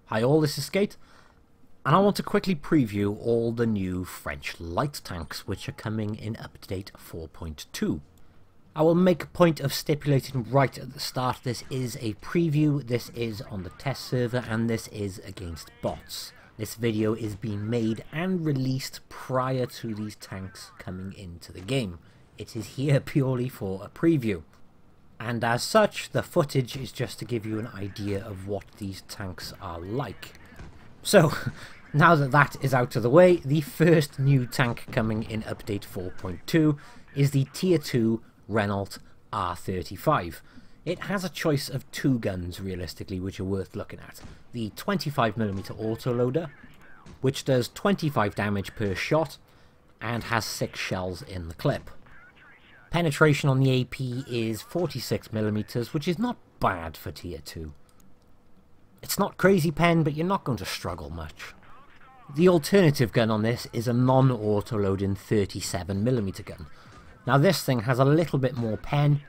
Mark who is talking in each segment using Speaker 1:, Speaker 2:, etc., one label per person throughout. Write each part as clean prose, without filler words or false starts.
Speaker 1: Hi all, this is Skate, and I want to quickly preview all the new French light tanks which are coming in update 4.2. I will make a point of stipulating right at the start, this is a preview, this is on the test server, and this is against bots. This video is being made and released prior to these tanks coming into the game. It is here purely for a preview. And as such, the footage is just to give you an idea of what these tanks are like. So, now that that is out of the way, the first new tank coming in update 4.2 is the Tier 2 Renault R35. It has a choice of two guns, realistically, which are worth looking at. The 25mm autoloader, which does 25 damage per shot, and has 6 shells in the clip. Penetration on the AP is 46mm, which is not bad for Tier 2. It's not crazy pen, but you're not going to struggle much. The alternative gun on this is a non-auto-loading 37mm gun. Now this thing has a little bit more pen,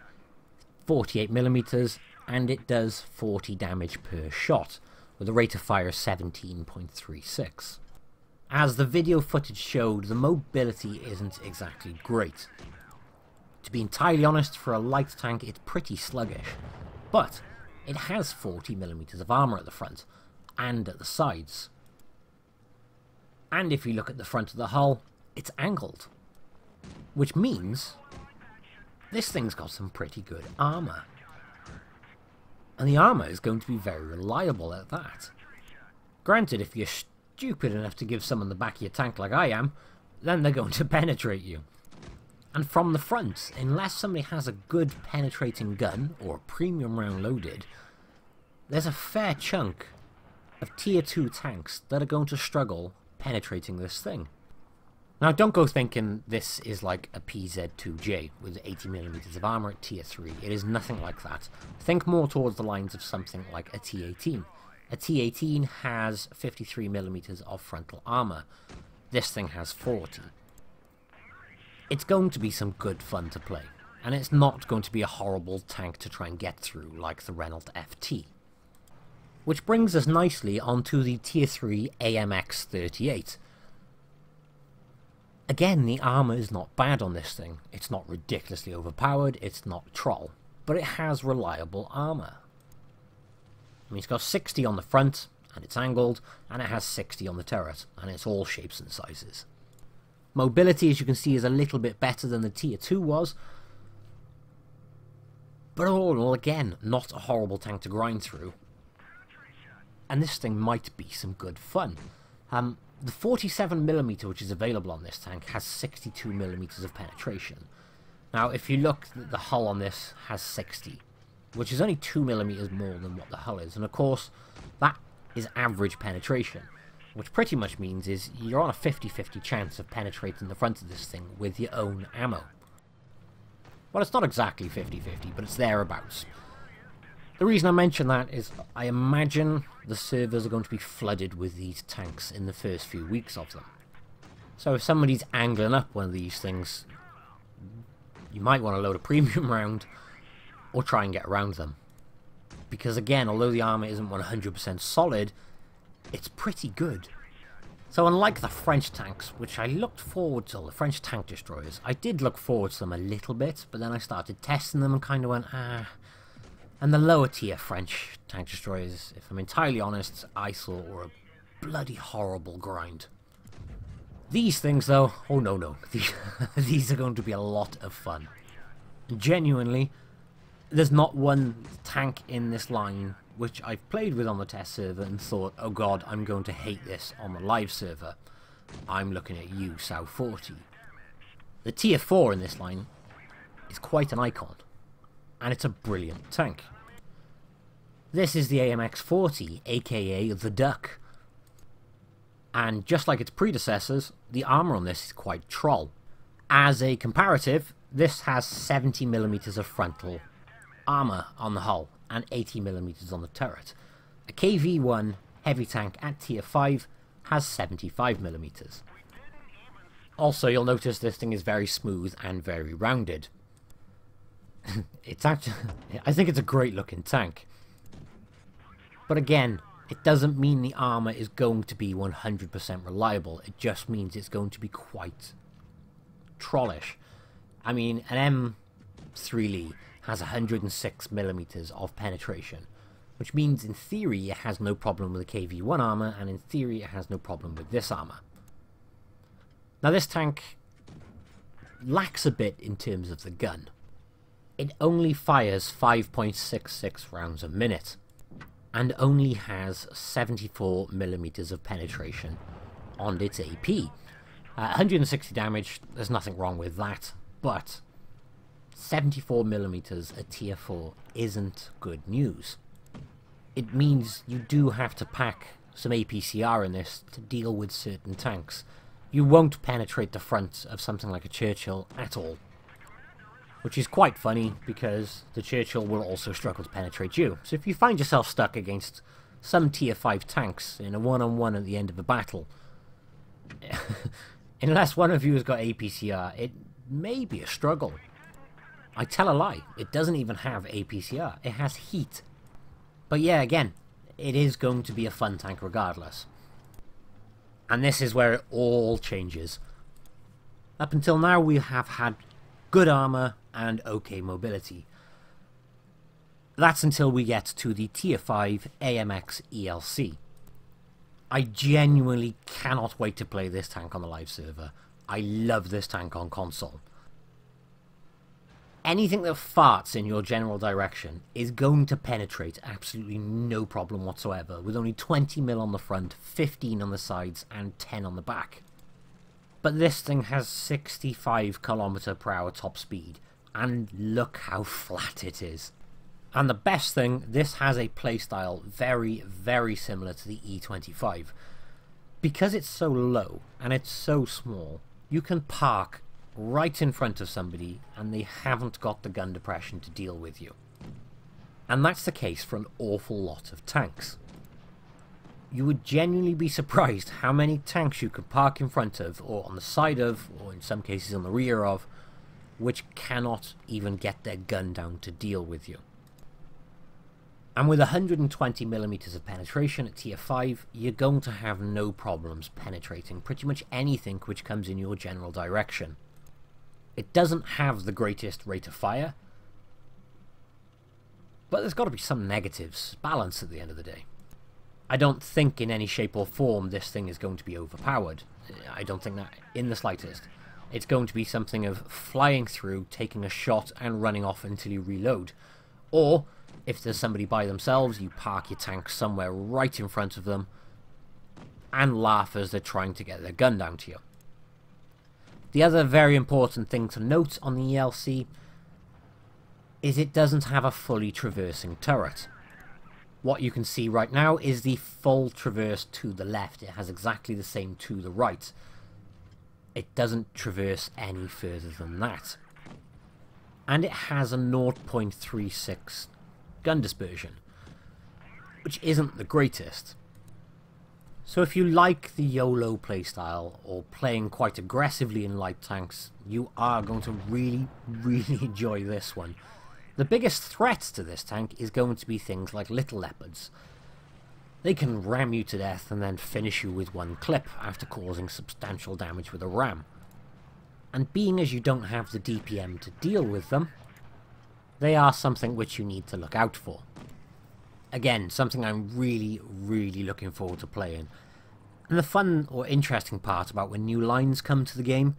Speaker 1: 48mm, and it does 40 damage per shot, with a rate of fire of 17.36. As the video footage showed, the mobility isn't exactly great. To be entirely honest, for a light tank it's pretty sluggish, but it has 40mm of armour at the front, and at the sides. And if you look at the front of the hull, it's angled, which means this thing's got some pretty good armour. And the armour is going to be very reliable at that. Granted, if you're stupid enough to give someone the back of your tank like I am, then they're going to penetrate you. And from the front, unless somebody has a good penetrating gun, or a premium round loaded, there's a fair chunk of Tier 2 tanks that are going to struggle penetrating this thing. Now don't go thinking this is like a PZ2J with 80mm of armour at Tier 3, it is nothing like that. Think more towards the lines of something like a T18. A T18 has 53mm of frontal armour, this thing has 40. It's going to be some good fun to play, and it's not going to be a horrible tank to try and get through like the Renault FT. Which brings us nicely onto the Tier 3 AMX-38. Again, the armour is not bad on this thing. It's not ridiculously overpowered, it's not troll, but it has reliable armour. I mean, it's got 60 on the front, and it's angled, and it has 60 on the turret, and it's all shapes and sizes. Mobility, as you can see, is a little bit better than the Tier 2 was. But all in all, again, not a horrible tank to grind through. And this thing might be some good fun. The 47mm which is available on this tank has 62mm of penetration. Now, if you look, the hull on this has 60, which is only 2mm more than what the hull is. And of course, that is average penetration. Which pretty much means is you're on a 50-50 chance of penetrating the front of this thing with your own ammo. Well, it's not exactly 50-50, but it's thereabouts. The reason I mention that is I imagine the servers are going to be flooded with these tanks in the first few weeks of them. So if somebody's angling up one of these things, you might want to load a premium round or try and get around them. Because again, although the armor isn't 100% solid, it's pretty good. So unlike the French tanks, which I looked forward to, the French tank destroyers, I did look forward to them a little bit, but then I started testing them and kind of went, ah. And the lower tier French tank destroyers, if I'm entirely honest, I thought were a bloody horrible grind. These things though, oh no, these are going to be a lot of fun. Genuinely, there's not one tank in this line which I've played with on the test server and thought, oh god, I'm going to hate this on the live server. I'm looking at you, Sow 40. The Tier 4 in this line is quite an icon, and it's a brilliant tank. This is the AMX-40, aka the Duck. And just like its predecessors, the armour on this is quite troll. As a comparative, this has 70mm of frontal armour on the hull, and 80mm on the turret. A KV-1 heavy tank at Tier 5 has 75mm. Also, you'll notice this thing is very smooth and very rounded. It's actually, I think it's a great looking tank. But again, It doesn't mean the armor is going to be 100% reliable, it just means it's going to be quite trollish. I mean, an M3 Lee has 106mm of penetration, which means in theory it has no problem with the KV-1 armor, and in theory it has no problem with this armor. Now this tank lacks a bit in terms of the gun. It only fires 5.66 rounds a minute, and only has 74mm of penetration on its AP. 160 damage, there's nothing wrong with that, but 74mm at tier 4 isn't good news. It means you do have to pack some APCR in this to deal with certain tanks. You won't penetrate the front of something like a Churchill at all. Which is quite funny, because the Churchill will also struggle to penetrate you. So if you find yourself stuck against some tier 5 tanks in a one-on-one at the end of a battle, unless one of you has got APCR, it may be a struggle. I tell a lie, it doesn't even have APCR, it has heat. But yeah, again, it is going to be a fun tank regardless. And this is where it all changes. Up until now we have had good armor and okay mobility. That's until we get to the tier 5 AMX ELC. I genuinely cannot wait to play this tank on the live server. I love this tank on console. Anything that farts in your general direction is going to penetrate absolutely no problem whatsoever, with only 20mm on the front, 15 on the sides, and 10 on the back. But this thing has 65km/h top speed, and look how flat it is. And the best thing, this has a playstyle very, very similar to the E25. Because it's so low, and it's so small, you can park right in front of somebody and they haven't got the gun depression to deal with you. And that's the case for an awful lot of tanks. You would genuinely be surprised how many tanks you could park in front of, or on the side of, or in some cases on the rear of, which cannot even get their gun down to deal with you. And with 120mm of penetration at tier 5, you're going to have no problems penetrating pretty much anything which comes in your general direction. It doesn't have the greatest rate of fire, but there's got to be some negatives, balance at the end of the day. I don't think in any shape or form this thing is going to be overpowered. I don't think that in the slightest. It's going to be something of flying through, taking a shot and running off until you reload. Or, if there's somebody by themselves, you park your tank somewhere right in front of them and laugh as they're trying to get their gun down to you. The other very important thing to note on the ELC is it doesn't have a fully traversing turret. What you can see right now is the full traverse to the left. It has exactly the same to the right. It doesn't traverse any further than that. And it has a 0.36 gun dispersion, which isn't the greatest. So if you like the YOLO playstyle, or playing quite aggressively in light tanks, you are going to really, really enjoy this one. The biggest threat to this tank is going to be things like little leopards. They can ram you to death and then finish you with one clip after causing substantial damage with a ram. And being as you don't have the DPM to deal with them, they are something which you need to look out for. Again, something I'm really, really looking forward to playing. And the fun or interesting part about when new lines come to the game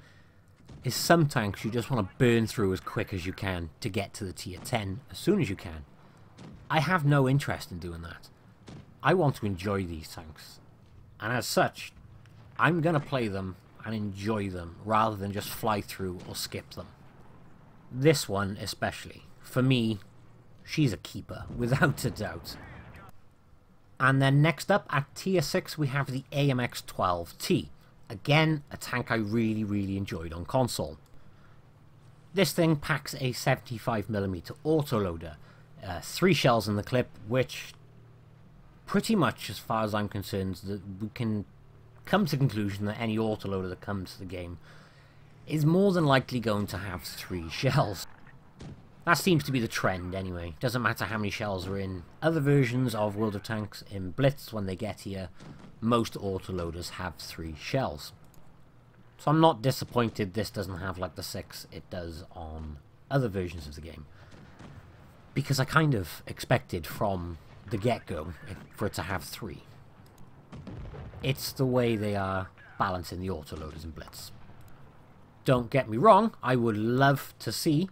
Speaker 1: is some tanks you just want to burn through as quick as you can to get to the tier 10 as soon as you can. I have no interest in doing that. I want to enjoy these tanks. And as such, I'm going to play them and enjoy them rather than just fly through or skip them. This one especially. For me, she's a keeper, without a doubt. And then next up, at tier 6, we have the AMX-12T. Again, a tank I really, really enjoyed on console. This thing packs a 75mm autoloader, 3 shells in the clip, which pretty much, as far as I'm concerned, that we can come to the conclusion that any autoloader that comes to the game is more than likely going to have 3 shells. That seems to be the trend anyway. Doesn't matter how many shells are in other versions of World of Tanks. In Blitz, when they get here, most autoloaders have 3 shells. So I'm not disappointed this doesn't have like the 6 it does on other versions of the game. Because I kind of expected from the get-go for it to have 3. It's the way they are balancing the autoloaders in Blitz. Don't get me wrong, I would love to see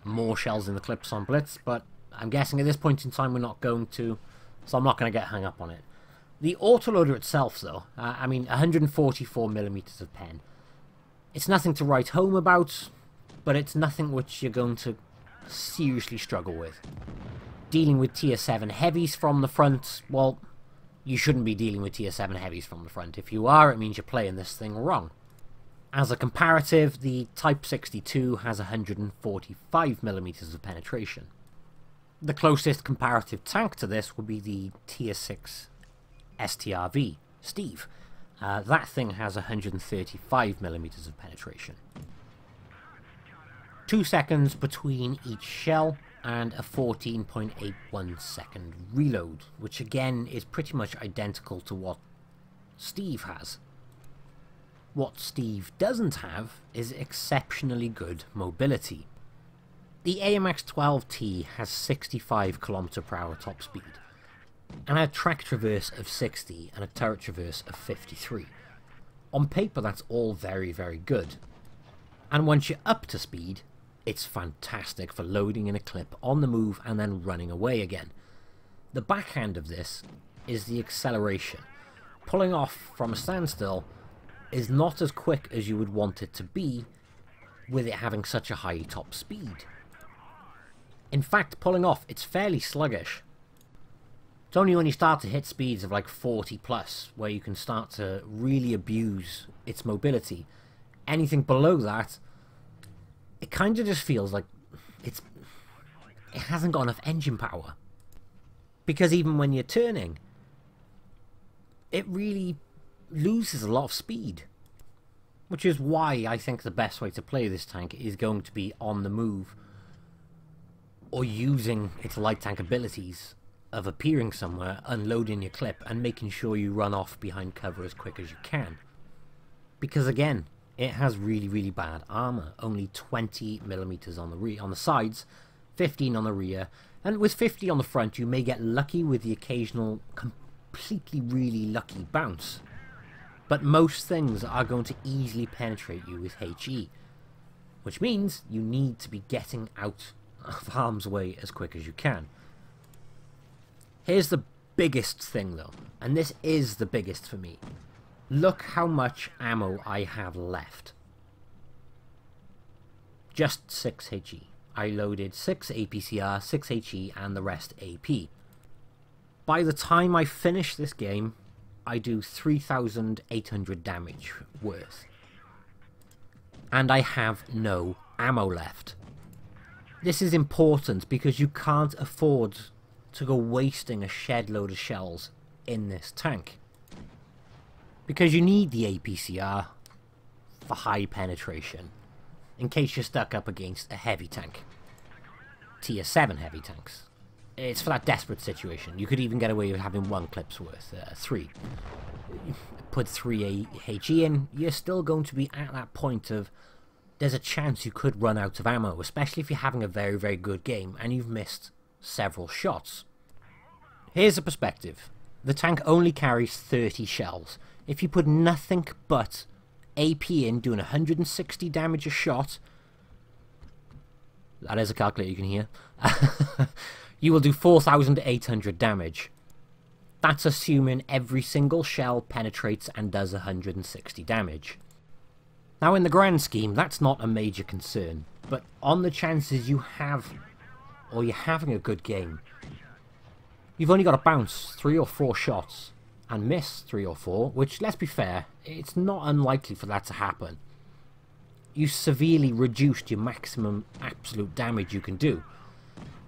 Speaker 1: more shells in the clips on Blitz, but I'm guessing at this point in time we're not going to, so I'm not going to get hung up on it. The autoloader itself, though, I mean, 144mm of pen. It's nothing to write home about, but it's nothing which you're going to seriously struggle with. Dealing with tier 7 heavies from the front, well, you shouldn't be dealing with tier 7 heavies from the front. If you are, it means you're playing this thing wrong. As a comparative, the Type 62 has 145mm of penetration. The closest comparative tank to this would be the tier 6 STRV, Steve. That thing has 135mm of penetration. 2 seconds between each shell and a 14.81 second reload, which again is pretty much identical to what Steve has. What Steve doesn't have is exceptionally good mobility. The AMX-12T has 65 km/h top speed, and a track traverse of 60 and a turret traverse of 53. On paper that's all very, very good. And once you're up to speed, it's fantastic for loading in a clip on the move and then running away again. The backhand of this is the acceleration. Pulling off from a standstill is not as quick as you would want it to be with it having such a high top speed. In fact, pulling off, it's fairly sluggish. It's only when you start to hit speeds of like 40 plus where you can start to really abuse its mobility. Anything below that, it kind of just feels like it hasn't got enough engine power. Because even when you're turning, it really loses a lot of speed. Which is why I think the best way to play this tank is going to be on the move, or using its light tank abilities of appearing somewhere, unloading your clip, and making sure you run off behind cover as quick as you can. Because again, it has really, really bad armor. Only 20mm on the sides, 15 on the rear, and with 50 on the front you may get lucky with the occasional completely really lucky bounce. But most things are going to easily penetrate you with HE, which means you need to be getting out of harm's way as quick as you can. Here's the biggest thing though, and this is the biggest for me. Look how much ammo I have left. Just 6 HE. I loaded 6 APCR, 6 HE, and the rest AP. By the time I finish this game, I do 3,800 damage worth. And I have no ammo left. This is important because you can't afford to go wasting a shed load of shells in this tank. Because you need the APCR for high penetration, in case you're stuck up against a heavy tank. Tier 7 heavy tanks. It's for that desperate situation. You could even get away with having 1 clip's worth, 3. Put 3 HE in, you're still going to be at that point of there's a chance you could run out of ammo, especially if you're having a very, very good game and you've missed several shots. Here's a perspective. The tank only carries 30 shells. If you put nothing but AP in, doing 160 damage a shot, that is a calculator you can hear, you will do 4,800 damage. That's assuming every single shell penetrates and does 160 damage. Now in the grand scheme, that's not a major concern, but on the chances you have, or you're having a good game, you've only got to bounce 3 or 4 shots and miss 3 or 4, which, let's be fair, it's not unlikely for that to happen. You severely reduced your maximum absolute damage you can do.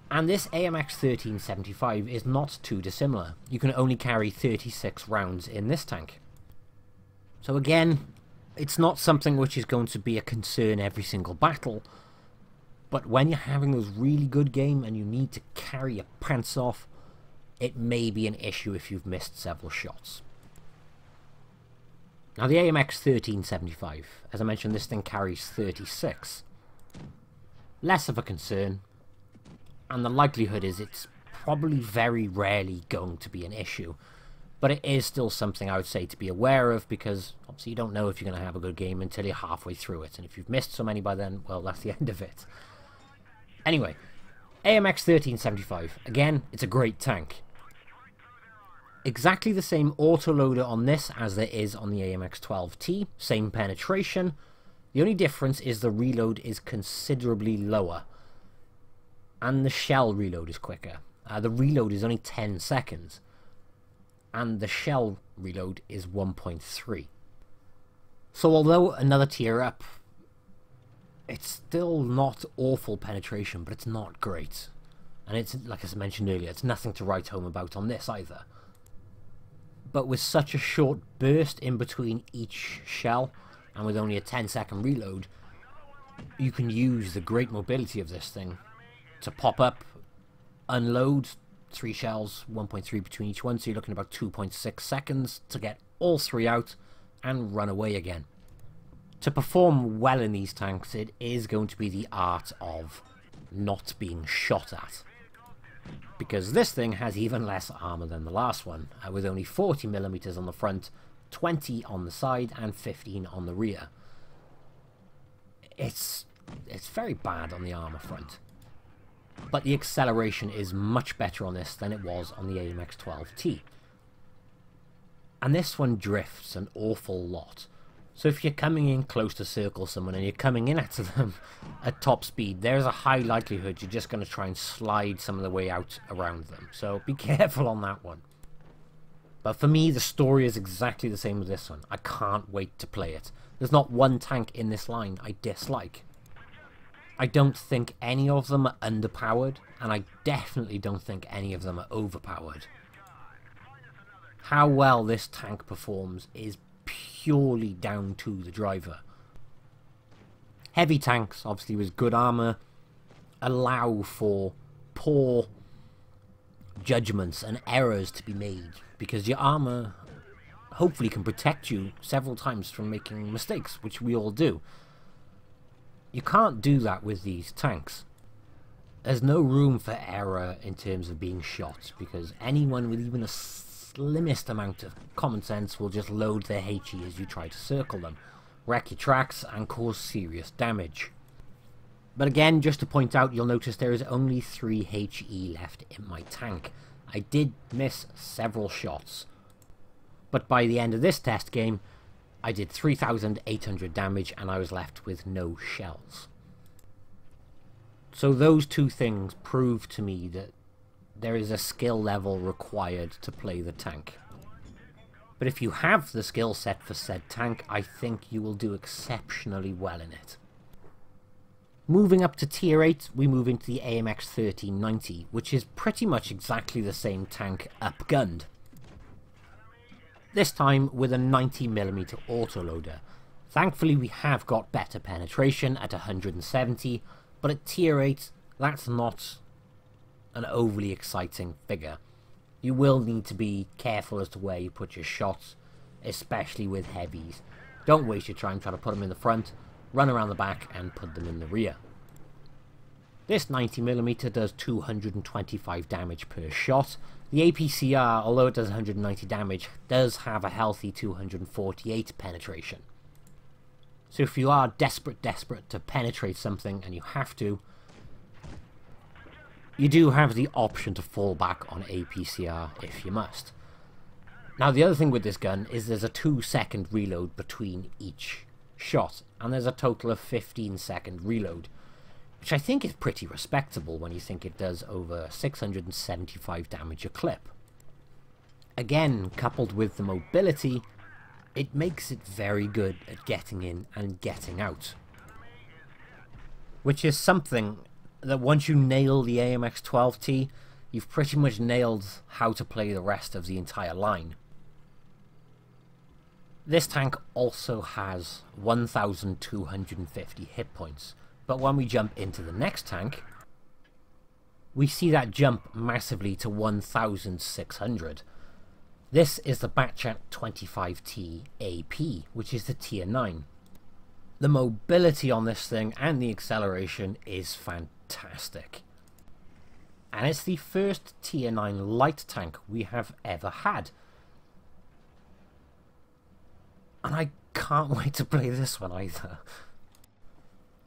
Speaker 1: And this AMX 1375 is not too dissimilar. You can only carry 36 rounds in this tank. So again, it's not something which is going to be a concern every single battle, But when you're having those really good game and you need to carry your pants off, it may be an issue if you've missed several shots. Now the AMX 1375, as I mentioned, this thing carries 36. Less of a concern, and the likelihood is it's probably very rarely going to be an issue. But it is still something I would say to be aware of, because obviously you don't know if you're going to have a good game until you're halfway through it. And if you've missed so many by then, well, that's the end of it. Anyway, AMX 1375. Again, it's a great tank. Exactly the same autoloader on this as there is on the AMX 12T. Same penetration. The only difference is the reload is considerably lower. And the shell reload is quicker. The reload is only 10 seconds. And the shell reload is 1.3. So although another tier up, it's still not awful penetration, but it's not great. And it's, like I mentioned earlier, it's nothing to write home about on this either. But with such a short burst in between each shell, and with only a 10-second reload, you can use the great mobility of this thing to pop up, unload, 3 shells, 1.3 between each one, so you're looking at about 2.6 seconds to get all 3 out and run away again. To perform well in these tanks, it is going to be the art of not being shot at. Because this thing has even less armor than the last one, with only 40mm on the front, 20 on the side, and 15 on the rear. It's very bad on the armor front. But the acceleration is much better on this than it was on the AMX 12T. And this one drifts an awful lot. So if you're coming in close to circle someone and you're coming in at them at top speed, there's a high likelihood you're just going to try and slide some of the way out around them. So be careful on that one. But for me, the story is exactly the same with this one. I can't wait to play it. There's not one tank in this line I dislike. I don't think any of them are underpowered, and I definitely don't think any of them are overpowered. How well this tank performs is purely down to the driver. Heavy tanks, obviously with good armor, allow for poor judgments and errors to be made, because your armor hopefully can protect you several times from making mistakes, which we all do. You can't do that with these tanks. There's no room for error in terms of being shot, because anyone with even the slimmest amount of common sense will just load their HE as you try to circle them, wreck your tracks, and cause serious damage. But again, just to point out, you'll notice there is only 3 HE left in my tank. I did miss several shots, but by the end of this test game, I did 3,800 damage and I was left with no shells. So those two things prove to me that there is a skill level required to play the tank. But if you have the skill set for said tank, I think you will do exceptionally well in it. Moving up to tier 8, we move into the AMX 1390, which is pretty much exactly the same tank upgunned. This time with a 90mm autoloader. Thankfully we have got better penetration at 170, but at tier 8 that's not an overly exciting figure. You will need to be careful as to where you put your shots, especially with heavies. Don't waste your time trying to put them in the front, run around the back and put them in the rear. This 90mm does 225 damage per shot. The APCR, although it does 190 damage, does have a healthy 248 penetration. So if you are desperate to penetrate something and you have to, you do have the option to fall back on APCR if you must. Now the other thing with this gun is there's a 2-second reload between each shot, and there's a total of 15-second reload, which I think is pretty respectable when you think it does over 675 damage a clip. Again, coupled with the mobility, it makes it very good at getting in and getting out. Which is something that once you nail the AMX 12T, you've pretty much nailed how to play the rest of the entire line. This tank also has 1,250 hit points, But when we jump into the next tank, we see that jump massively to 1,600. This is the Batchat 25T AP, which is the tier 9. The mobility on this thing and the acceleration is fantastic. And it's the first tier 9 light tank we have ever had. And I can't wait to play this one either.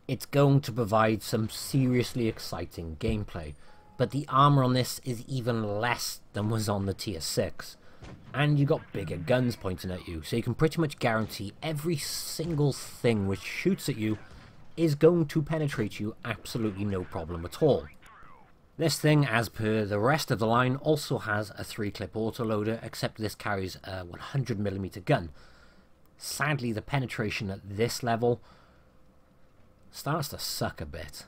Speaker 1: It's going to provide some seriously exciting gameplay, but the armor on this is even less than was on the tier 6. And you got bigger guns pointing at you, so you can pretty much guarantee every single thing which shoots at you is going to penetrate you absolutely no problem at all. This thing, as per the rest of the line, also has a 3-clip autoloader, except this carries a 100mm gun. Sadly, the penetration at this level starts to suck a bit.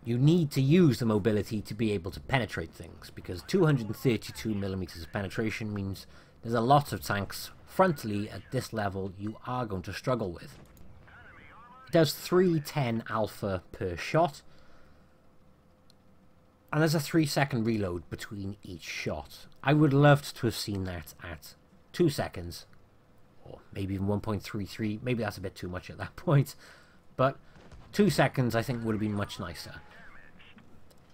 Speaker 1: You need to use the mobility to be able to penetrate things, because 232mm of penetration means there's a lot of tanks frontally at this level you are going to struggle with. It does 310 alpha per shot, and there's a 3-second reload between each shot. I would love to have seen that at 2 seconds, or maybe even 1.33, maybe that's a bit too much at that point, but 2 seconds I think would have been much nicer.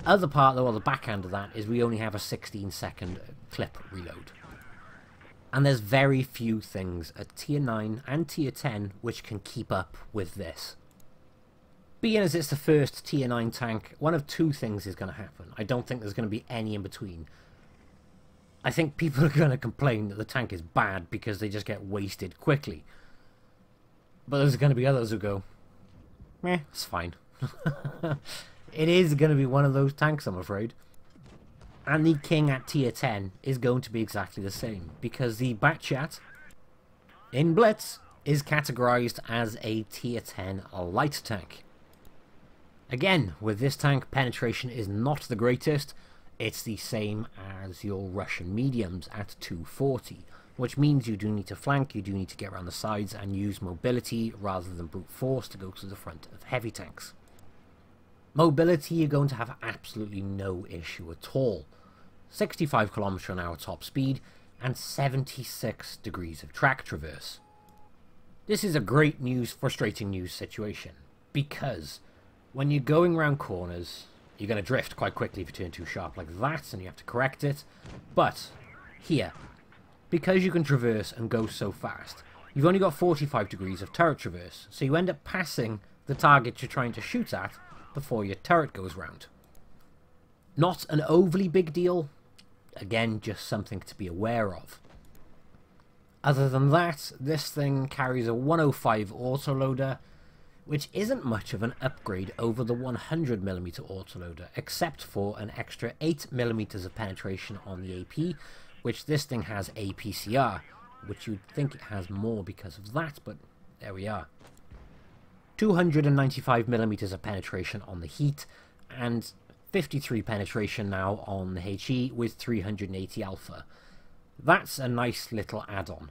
Speaker 1: Other part though, or the backhand of that, is we only have a 16-second clip reload. And there's very few things at tier 9 and tier 10 which can keep up with this. Being as it's the first tier 9 tank, one of two things is going to happen. I don't think there's going to be any in between. I think people are going to complain that the tank is bad because they just get wasted quickly. But there's going to be others who go, meh, it's fine. It is going to be one of those tanks, I'm afraid. And the king at tier 10 is going to be exactly the same, because the Batchat in Blitz is categorized as a tier 10 light tank. Again, with this tank, penetration is not the greatest. It's the same as your Russian mediums at 240, which means you do need to flank, you do need to get around the sides and use mobility rather than brute force to go to the front of heavy tanks. Mobility, you're going to have absolutely no issue at all. 65 km/h top speed and 76 degrees of track traverse. This is a great news, frustrating news situation, because when you're going around corners, you're going to drift quite quickly if you turn too sharp like that, and you have to correct it. But here, because you can traverse and go so fast, you've only got 45 degrees of turret traverse, so you end up passing the target you're trying to shoot at before your turret goes round. Not an overly big deal, again, just something to be aware of. Other than that, this thing carries a 105 autoloader, which isn't much of an upgrade over the 100mm autoloader, except for an extra 8mm of penetration on the AP, which this thing has APCR, which you'd think it has more because of that, but there we are. 295mm of penetration on the heat, and 53 penetration now on the HE with 380 alpha. That's a nice little add-on.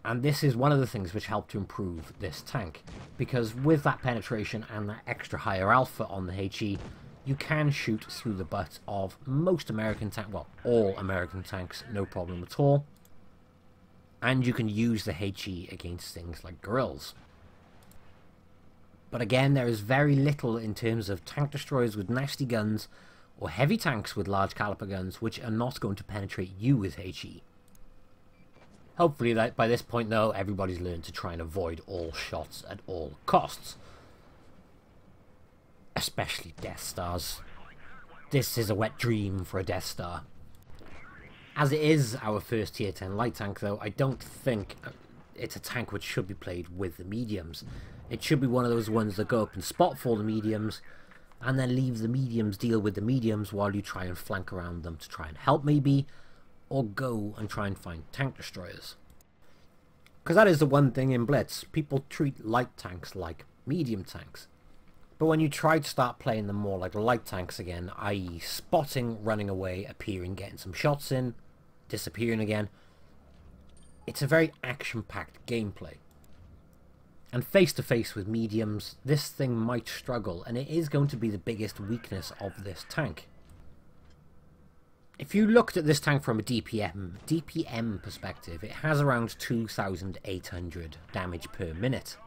Speaker 1: And this is one of the things which helped to improve this tank, because with that penetration and that extra higher alpha on the HE, you can shoot through the butt of most American tanks, well, all American tanks, no problem at all. And you can use the HE against things like guerrillas. But again, there is very little in terms of tank destroyers with nasty guns, or heavy tanks with large caliber guns, which are not going to penetrate you with HE. Hopefully that by this point though, everybody's learned to try and avoid all shots at all costs. Especially Death Stars. This is a wet dream for a Death Star. As it is our first tier 10 light tank though, I don't think it's a tank which should be played with the mediums. It should be one of those ones that go up and spot for the mediums, and then leave the mediums deal with the mediums while you try and flank around them to try and help maybe, or go and try and find tank destroyers. Because that is the one thing in Blitz, people treat light tanks like medium tanks. But when you try to start playing them more like light tanks again, i.e. spotting, running away, appearing, getting some shots in, disappearing again, it's a very action-packed gameplay. And face to face with mediums, this thing might struggle, and it is going to be the biggest weakness of this tank. If you looked at this tank from a DPM perspective, it has around 2,800 damage per minute.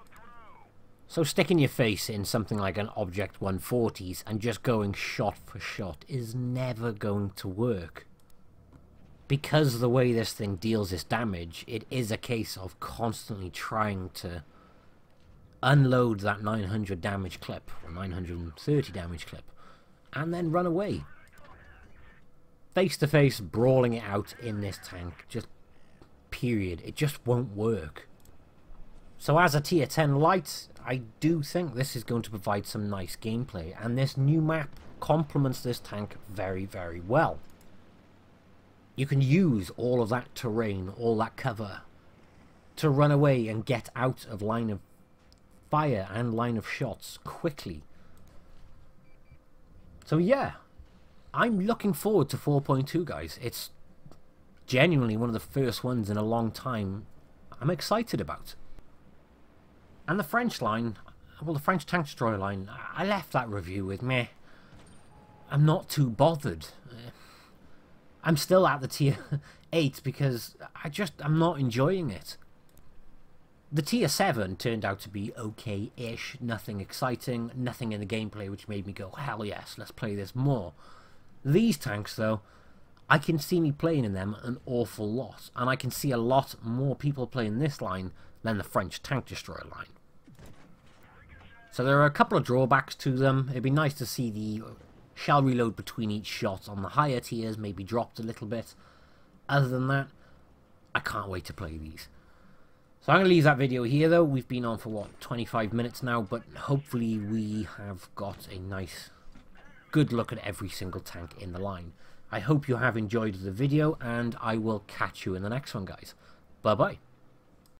Speaker 1: So sticking your face in something like an Object 140s and just going shot for shot is never going to work. Because the way this thing deals this damage, it is a case of constantly trying to unload that 900 damage clip, or 930 damage clip, and then run away. Face to face, brawling it out in this tank, just period, it just won't work. So as a tier 10 light, I do think this is going to provide some nice gameplay, and this new map complements this tank very, very well. You can use all of that terrain, all that cover, to run away and get out of line of fire and line of shots quickly. So yeah, I'm looking forward to 4.2, guys. It's genuinely one of the first ones in a long time I'm excited about. And the French line, well, the French tank destroyer line, I left that review with meh. I'm not too bothered. I'm still at the tier 8 because I'm not enjoying it. The tier 7 turned out to be okay-ish, nothing exciting, nothing in the gameplay which made me go, hell yes, let's play this more. These tanks, though, I can see me playing in them an awful lot, and I can see a lot more people playing this line than the French tank destroyer line. So there are a couple of drawbacks to them. It'd be nice to see the shell reload between each shot on the higher tiers maybe dropped a little bit. Other than that, I can't wait to play these. So I'm going to leave that video here, though. We've been on for, what, 25 minutes now, but hopefully we have got a nice, good look at every single tank in the line. I hope you have enjoyed the video, and I will catch you in the next one, guys. Bye-bye.